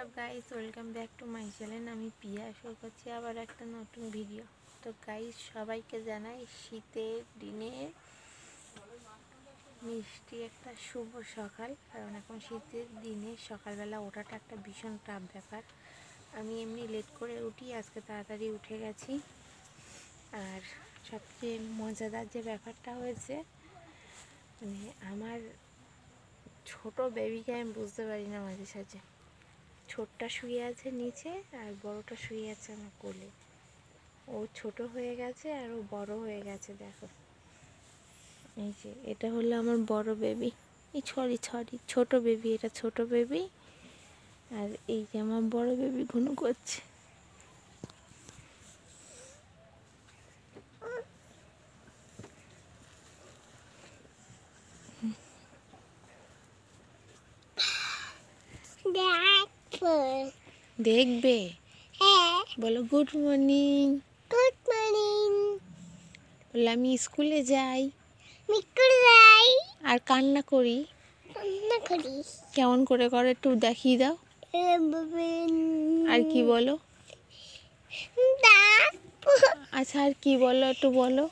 WhatsApp guys, welcome back to my channel. আমি পিয়া শুরু করছি আবার একটা নতুন ভিডিও। তো গাইস, সবাইকে জানাই শীতের দিনে মিষ্টি একটা শুভ সকাল। কারণ এখন শীতের দিনে সকালবেলা ওঠাটা একটা ভীষণ টাফ ব্যাপার। আমি এমনি লেট করে উঠি, আজকে তাড়াতাড়ি উঠে গেছি। আর সবচেয়ে মজাদার যে ব্যাপারটা হয়েছে, মানে আমার ছোট বেবিকে আমি বুঝতে পারি না, মাঝে সাঝে ছোটটা শুয়ে আছে নিচে আর বড়টা শুয়ে আছে আমার কোলে। ও ছোট হয়ে গেছে আর ও বড় হয়ে গেছে। দেখো, এই যে এটা হলো আমার বড় বেবি, এই ছড়ি ছোট বেবি, এটা ছোট বেবি। আর এই যে আমার বড় বেবি ঘুনু করছে। দেখবে? বলো গুড মর্নিং। Good morning. বলে আমি স্কুলে যাই আর কান্না করি। কেমন করে করে একটু দেখিয়ে দাও। আর কি বলো? আচ্ছা, আর কি বলো একটু বলো।